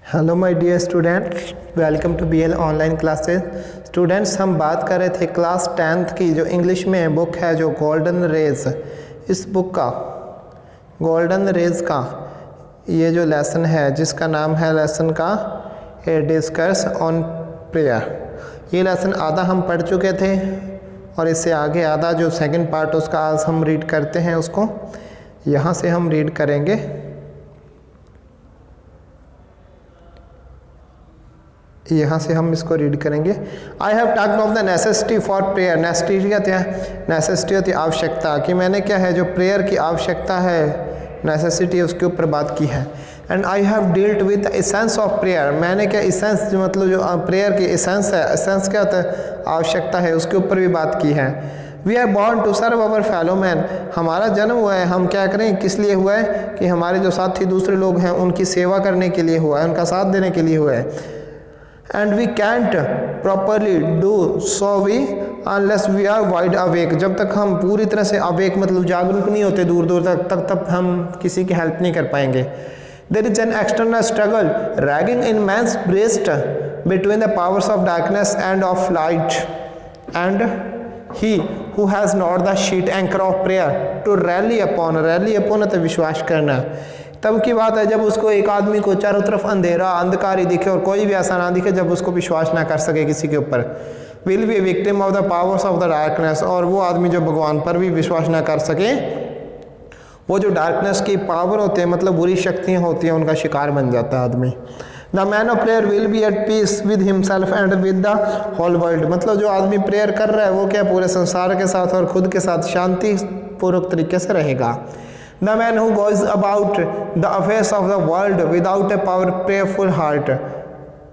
Hello my dear students, welcome to BL online classes. Students, हम बात कर रहे थे क्लास 10th की जो इंग्लिश में बुक है जो गोल्डन रेज। इस बुक का गोल्डन रेज का ये जो लेसन है जिसका नाम है लेसन का ए डिस्कस ऑन प्रेयर। ये लेसन आधा हम पढ़ चुके थे और इससे आगे आधा जो सेकंड पार्ट उसका आज हम रीड करते हैं। उसको यहाँ से हम रीड करेंगे। यहाँ से हम इसको रीड करेंगे। I have talked of the necessity for prayer. Necessity कहते हैं, नेसेसिटी होती है आवश्यकता, कि मैंने क्या है जो प्रेयर की आवश्यकता है, नेसेसिटी उसके ऊपर बात की है। And I have dealt with the essence of prayer. मैंने क्या एसेंस मतलब जो प्रेयर की एसेंस है, एसेंस क्या होता है आवश्यकता है, उसके ऊपर भी बात की है। We are born to serve our fellow man. हमारा जन्म हुआ है, हम क्या करें, किस लिए हुआ है कि हमारे जो साथी दूसरे लोग हैं उनकी सेवा करने के लिए हुआ है, उनका साथ देने के लिए हुआ है। And we can't properly do so we unless we are wide awake। जब तक हम पूरी तरह से अवेक मतलब जागरूक नहीं होते दूर दूर तक हम किसी की हेल्प नहीं कर पाएंगे। There is an external struggle raging in man's breast between the powers of darkness and of light, and he who has not the sheet anchor of prayer to rally upon है तो विश्वास करना। तब की बात है जब उसको एक आदमी को चारों तरफ अंधेरा अंधकार ही दिखे और कोई भी ऐसा ना दिखे जब उसको विश्वास ना कर सके किसी के ऊपर। Will be victim of the powers of the darkness. और वो आदमी जो भगवान पर भी विश्वास ना कर सके, वो जो डार्कनेस की पावर होते हैं मतलब बुरी शक्तियाँ होती हैं, उनका शिकार बन जाता है आदमी। The man of prayer will be at peace with himself and with the whole world. मतलब जो आदमी प्रेयर कर रहा है वो क्या पूरे संसार के साथ और खुद के साथ शांति पूर्वक तरीके से रहेगा। The man who goes about the affairs of the world without a power prayerful heart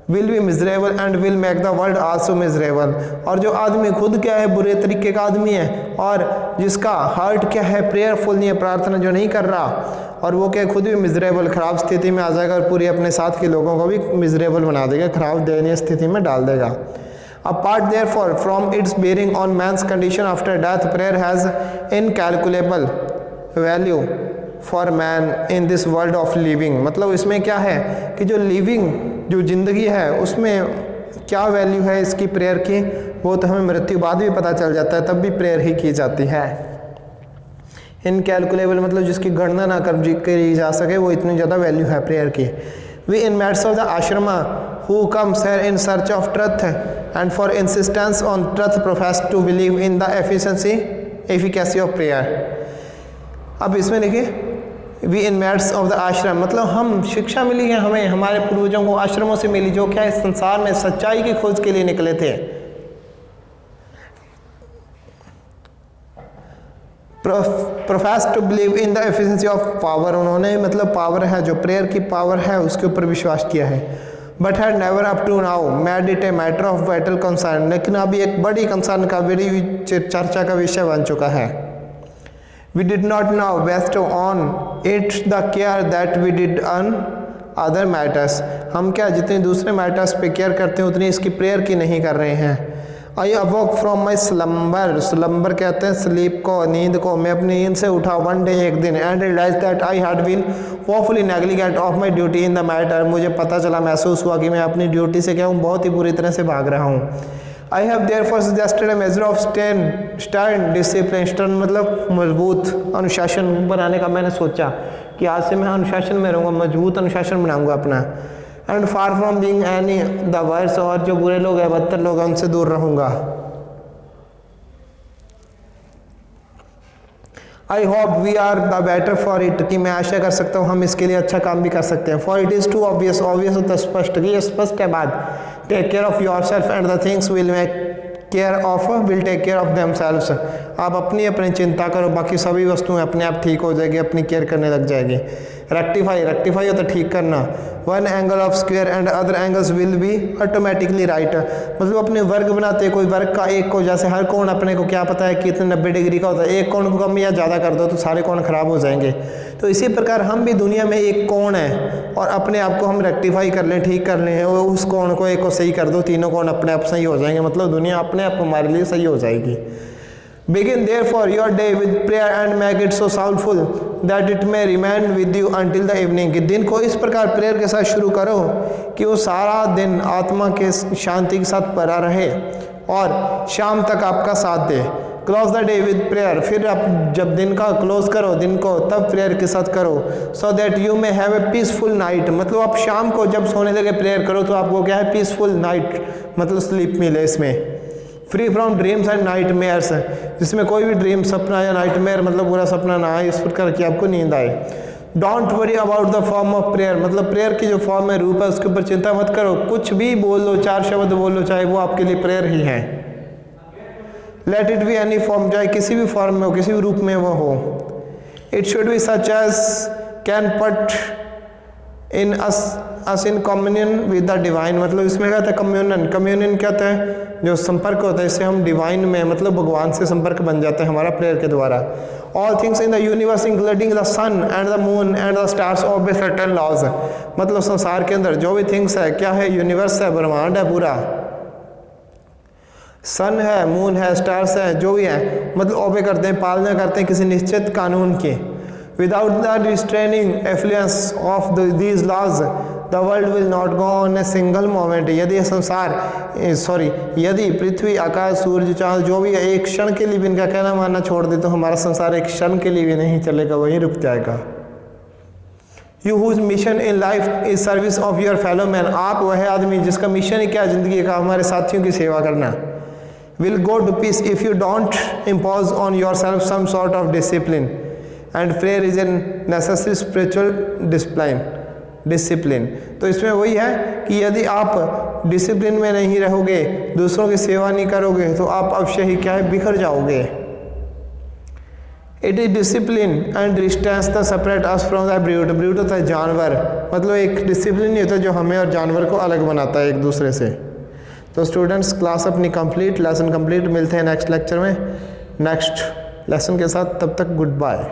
will be miserable and will make the world also miserable। और जो आदमी खुद क्या है बुरे तरीके का आदमी है और जिसका हार्ट क्या है प्रेयरफुल नहीं है, प्रार्थना जो नहीं कर रहा, और वो क्या खुद भी मिजरेबल खराब स्थिति में आ जाएगा और पूरे अपने साथ के लोगों को भी मिजरेबल बना देगा, खराब दयनीय स्थिति में डाल देगा। Apart therefore from its bearing on man's condition after death, prayer has incalculable value for man in this world of living. मतलब इसमें क्या है कि जो लिविंग जो ज़िंदगी है उसमें क्या वैल्यू है इसकी प्रेयर की, वो तो हमें मृत्यु बाद भी पता चल जाता है, तब भी प्रेयर ही की जाती है। इनकैलकुलेबल मतलब जिसकी गणना ना करी जा सके, वो इतनी ज़्यादा वैल्यू है प्रेयर की। We inmates of the ashrama who comes here in search of truth and for insistence on truth profess to believe in the efficacy of prayer. अब इसमें देखिए वी इनमेट्स ऑफ द आश्रम मतलब हम शिक्षा मिली है हमें, हमारे पूर्वजों को आश्रमों से मिली जो क्या इस संसार में सच्चाई की खोज के लिए निकले थे। Professes to believe in the efficiency of power. उन्होंने मतलब पावर है जो प्रेयर की पावर है उसके ऊपर विश्वास किया है। But had never up to now made it a matter of vital concern. लेकिन अभी एक बड़ी कंसर्न का बड़ी चर्चा का विषय बन चुका है। We did not now waste on it the care that we did on other matters। हम क्या जितने दूसरे मैटर्स पे केयर करते हैं उतनी इसकी प्रेयर की नहीं कर रहे हैं। I awoke from my slumber। Slumber कहते हैं स्लीप को, नींद को। मैं अपनी नींद से उठा one day एक दिन and realized that I had been woefully negligent of my duty in the matter। मुझे पता चला, महसूस हुआ कि मैं अपनी ड्यूटी से क्या हूँ बहुत ही बुरी तरह से भाग रहा हूँ। I have therefore suggested a measure of stern discipline। stern मतलब मजबूत अनुशासन बनाने का मैंने सोचा कि आज से मैं अनुशासन में रहूँगा, मजबूत अनुशासन बनाऊँगा अपना। And far from being any the worse, और जो बुरे लोग हैं बदतर लोग हैं उनसे दूर रहूँगा। I hope we are the better for it, कि मैं आशा कर सकता हूँ हम इसके लिए अच्छा काम भी कर सकते हैं। For it is too obvious, obvious होता स्पष्ट, कि ये स्पष्ट है बात। Take care of yourself and the things will take care of themselves. आप अपनी चिंता करो, बाकी सभी वस्तुएं अपने आप ठीक हो जाएगी, अपनी केयर करने लग जाएगी। रेक्टिफाई होता ठीक करना। One angle of square and other angles will be automatically right. मतलब अपने वर्ग बनाते कोई वर्ग का एक को, जैसे हर कोण अपने को क्या पता है कि इतने 90 डिग्री का होता है, एक कोण को कम या ज़्यादा कर दो तो सारे कोण खराब हो जाएंगे। तो इसी प्रकार हम भी दुनिया में एक कोण है और अपने आप को हम रेक्टिफाई कर लें, ठीक कर लें, और उस कोण को एक को सही कर दो, तीनों कोण अपने आप सही हो जाएंगे। मतलब दुनिया अपने आप हमारे लिए सही हो जाएगी। Begin therefore your day with prayer and make it so soulful that it may remain with you until the evening। कि दिन को इस प्रकार प्रेयर के साथ शुरू करो कि वो सारा दिन आत्मा के शांति के साथ भरा रहे और शाम तक आपका साथ दे। Close the day with prayer, फिर आप जब दिन का क्लोज करो दिन को तब प्रेयर के साथ करो। So that you may have a peaceful night, मतलब आप शाम को जब सोने लगे प्रेयर करो तो आपको क्या है, पीसफुल नाइट मतलब स्लीप मिले इसमें। Free from dreams and nightmares, जिसमें कोई भी ड्रीम सपना या नाइट मेयर मतलब बुरा सपना ना आए, इस प्रकार की आपको नींद आए। Don't worry about the form of prayer, मतलब प्रेयर की जो फॉर्म है, रूप है, उसके ऊपर चिंता मत करो। कुछ भी बोल लो, 4 शब्द बोल लो, चाहे वो आपके लिए प्रेयर ही है। Let it be any form, चाहे किसी भी फॉर्म में हो, किसी भी रूप में वो हो। It should be such as can put in us in communion with the divine, मतलब इसमें क्या होता है कम्युनियन। कम्युनियन क्या होता है, जो संपर्क होता है, इससे हम डिवाइन में मतलब भगवान से संपर्क बन जाता है हमारा प्रेयर के द्वारा। All things in the universe including the sun and the moon and the stars obey certain laws, मतलब संसार के अंदर जो भी थिंग्स है, क्या है, यूनिवर्स है, ब्रह्मांड है पूरा, सन है, मून है, स्टार्स है, जो भी है, मतलब ओबे करते हैं, पालना करते हैं किसी निश्चित कानून की। Without the restraining influence of these laws the world will not go on a single moment. यदि संसार यदि पृथ्वी, आकाश, सूर्य, चांद जो भी है एक क्षण के लिए भी इनका कहना मानना छोड़ दे तो हमारा संसार एक क्षण के लिए भी नहीं चलेगा, वहीं रुक जाएगा। You whose mission in life is service of your fellow man, आप वह आदमी जिसका मिशन ही क्या जिंदगी का, हमारे साथियों की सेवा करना। Will go to pieces if you don't impose on yourself some sort of discipline and prayer is an necessary spiritual discipline. तो इसमें वही है कि यदि आप डिसिप्लिन में नहीं रहोगे, दूसरों की सेवा नहीं करोगे, तो आप अवश्य ही क्या है, बिखर जाओगे। It is discipline and distance the separate us from the brute, brute होता है जानवर, मतलब एक डिसिप्लिन ही होता है जो हमें और जानवर को अलग बनाता है एक दूसरे से। तो स्टूडेंट्स क्लास अपनी कंप्लीट, लेसन कंप्लीट, मिलते हैं नेक्स्ट लेक्चर में नेक्स्ट लेसन के साथ, तब तक गुड बाय।